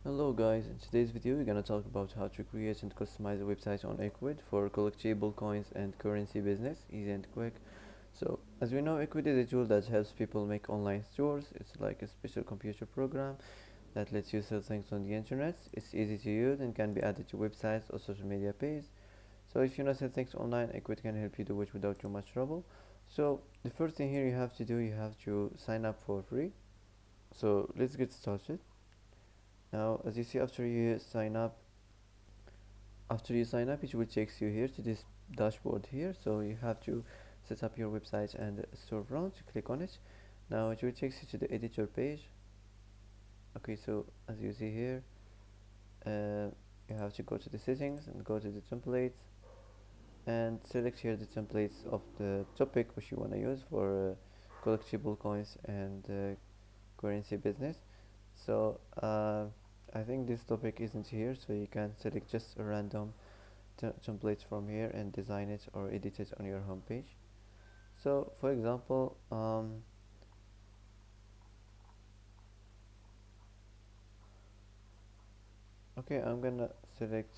Hello guys, in today's video we're gonna talk about how to create and customize a website on Ecwid for collectible coins and currency business, easy and quick. So as we know, Ecwid is a tool that helps people make online stores. It's like a special computer program that lets you sell things on the internet. It's easy to use and can be added to websites or social media pages. So if you know sell things online, Ecwid can help you do it without too much trouble. So the first thing here you have to do, you have to sign up for free. So let's get started. Now as you see, after you sign up it will take you here to this dashboard here. So you have to set up your website and storefront. Click on it. Now it will take you to the editor page. Okay, so as you see here, uh, you have to go to the settings and go to the templates and select here the templates of the topic which you want to use for collectible coins and currency business. So I think this topic isn't here, so you can select just a random templates from here and design it or edit it on your home page. So for example, okay, I'm gonna select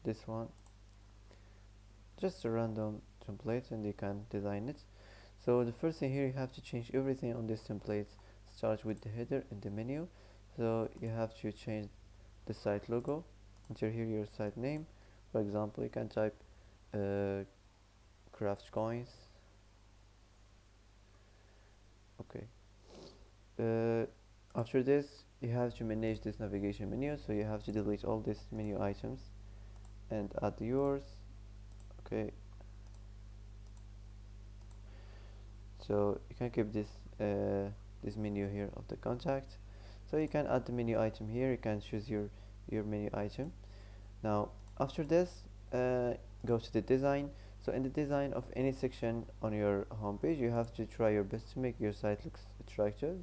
this one, just a random template, and you can design it. So the first thing here, you have to change everything on this template. Start with the header in the menu. So you have to change the site logo. Enter here your site name. For example, you can type uh, craft coins. Okay. After this, you have to manage this navigation menu, so you have to delete all these menu items and add yours. Okay, so you can keep this menu here of the contact. So you can add the menu item here. You can choose your menu item. Now after this, go to the design. So in the design of any section on your homepage, you have to try your best to make your site looks attractive,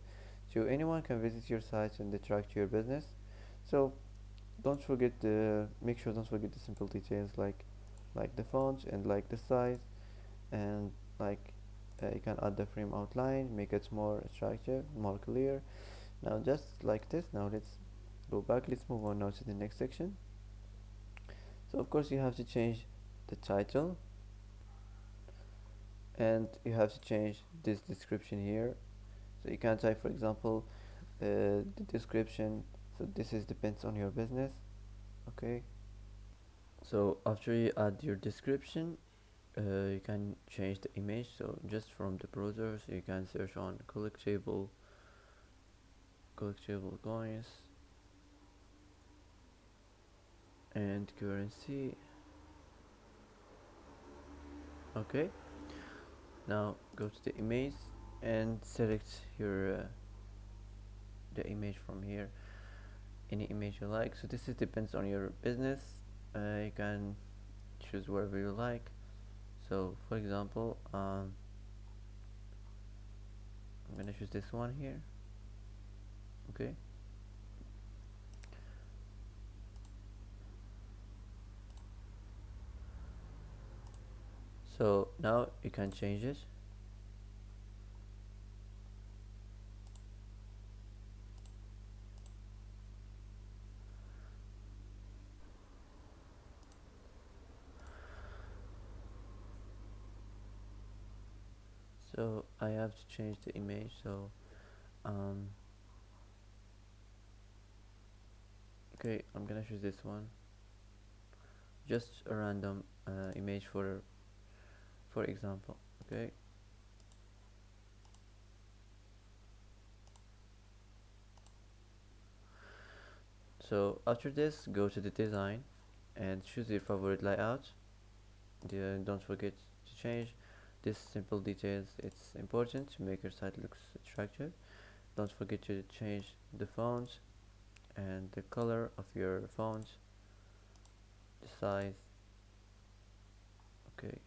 so anyone can visit your site and attract your business. So don't forget the simple details like the font and like the size, and like you can add the frame outline, make it more attractive, more clear. Now just like this. Now let's go back. Let's move on now to the next section. So of course you have to change the title, and you have to change this description here. So you can type, for example, the description. So this is depends on your business. Okay, so after you add your description, you can change the image. So just from the browser, so you can search on collectible coins and currency. Okay, now go to the image and select your the image from here, any image you like. So this is depends on your business. You can choose wherever you like. So for example, I'm gonna choose this one here. Okay, so now you can change it. So I have to change the image. So um, okay, I'm gonna choose this one, just a random image for example. Okay, so after this, go to the design and choose your favorite layout. Don't forget to change this simple details. It's important to make your site looks attractive. Don't forget to change the font and the color of your font, the size. Okay,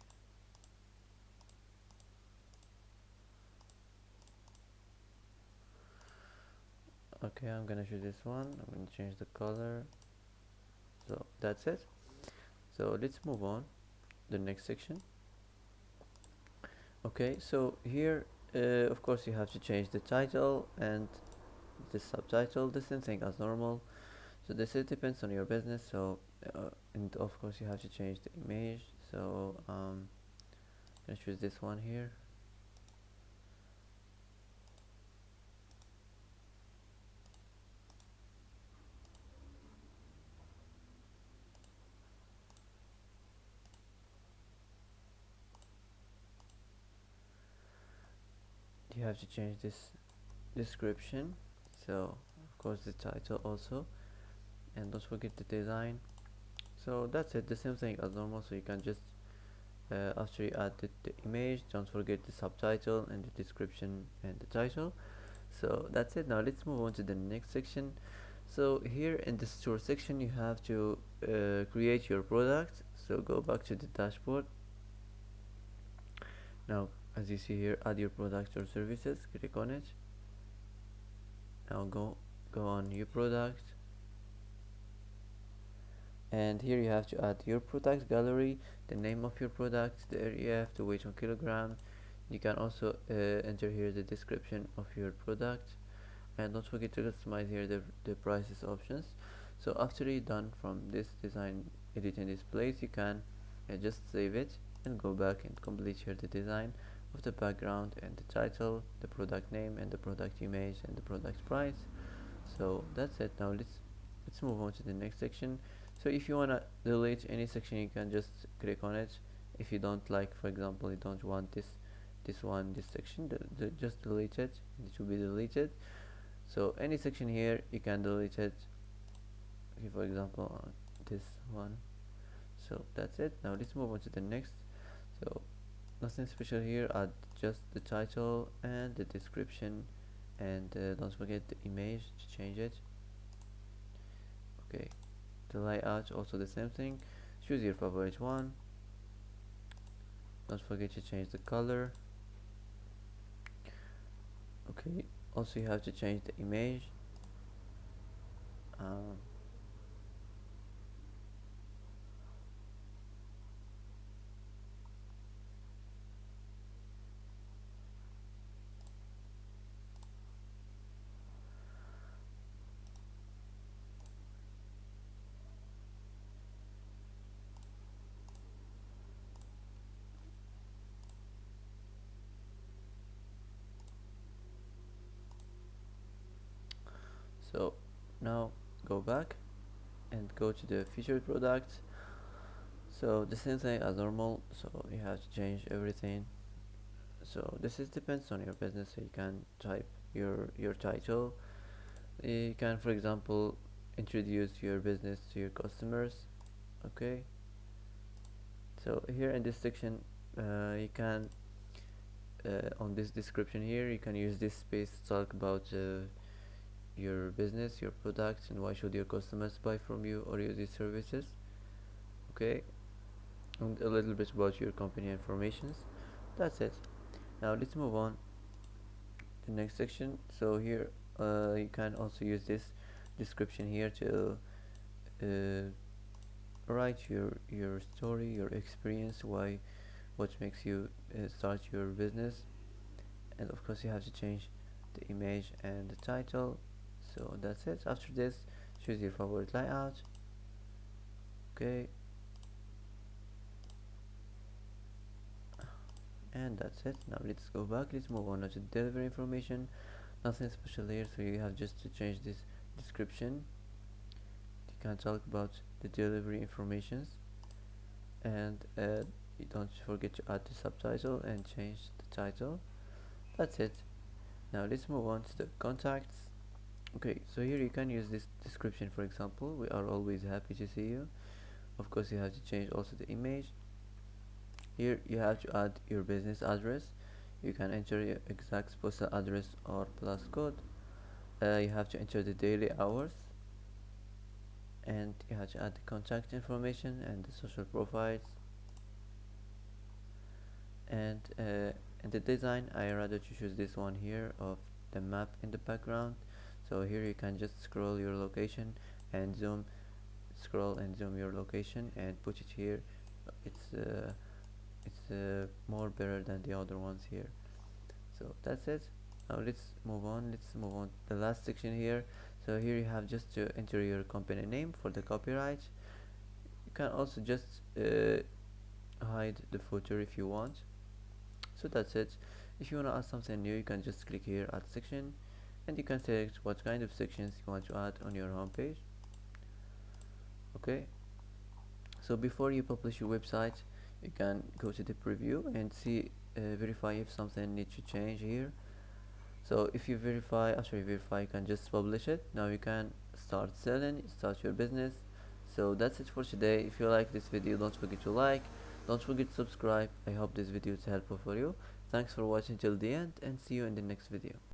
okay, I'm gonna choose this one. I'm gonna change the color. So that's it. So let's move on the next section. Okay, so here of course you have to change the title and the subtitle, the same thing as normal. So this is depends on your business. So and of course you have to change the image. So I choose this one here. You have to change this description. So of course the title also, and don't forget the design. So that's it, the same thing as normal. So you can just after you add the image, don't forget the subtitle and the description and the title. So that's it. Now let's move on to the next section. So here in the store section you have to create your product. So go back to the dashboard. Now as you see here, add your products or services, click on it. Now go on new product, and here you have to add your product gallery, the name of your product, the area you have to weight on kilogram. You can also enter here the description of your product, and don't forget to customize here the prices options. So after you're done from this design editing this place, you can just save it and go back and complete here the design of the background and the title, the product name and the product image and the product price. So that's it. Now let's move on to the next section. So if you want to delete any section, you can just click on it. If you don't like, for example, you don't want this section, just delete it. It will be deleted. So any section here you can delete it. Okay, for example this one. So that's it. Now let's move on to the next. So nothing special here, add just the title and the description, and don't forget the image to change it. Okay, the layout also the same thing, choose your favorite one, don't forget to change the color. Okay, also you have to change the image. um, so now go back and go to the featured products. So the same thing as normal, so you have to change everything. So this is depends on your business. So you can type your title. You can, for example, introduce your business to your customers. Okay, so here in this section you can on this description here you can use this space to talk about your business, your products, and why should your customers buy from you or use these services. Okay, and a little bit about your company informations. That's it. Now let's move on to the next section. So here you can also use this description here to write your story, your experience, why, what makes you start your business. And of course you have to change the image and the title. So that's it. After this, choose your favorite layout. Okay, and that's it. Now let's go back, let's move on to delivery information. Nothing special here, so you have just to change this description. You can talk about the delivery informations, and you don't forget to add the subtitle and change the title. That's it. Now let's move on to the contacts. Okay, so here you can use this description. For example, we are always happy to see you. Of course you have to change also the image. Here you have to add your business address. You can enter your exact postal address or plus code. You have to enter the daily hours, and you have to add the contact information and the social profiles. And the design, I rather to choose this one here of the map in the background. So here you can just scroll your location and scroll and zoom your location and put it here. It's more better than the other ones here. So that's it. Now let's move on to the last section here. So here you have just to enter your company name for the copyright. You can also just hide the footer if you want. So that's it. If you want to add something new, you can just click here, add section, and you can select what kind of sections you want to add on your home page. Okay, so before you publish your website, you can go to the preview and see, verify if something needs to change here. So if you verify, after you verify, you can just publish it. Now you can start selling, start your business. So that's it for today. If you like this video, don't forget to like, don't forget to subscribe. I hope this video is helpful for you. Thanks for watching till the end, and see you in the next video.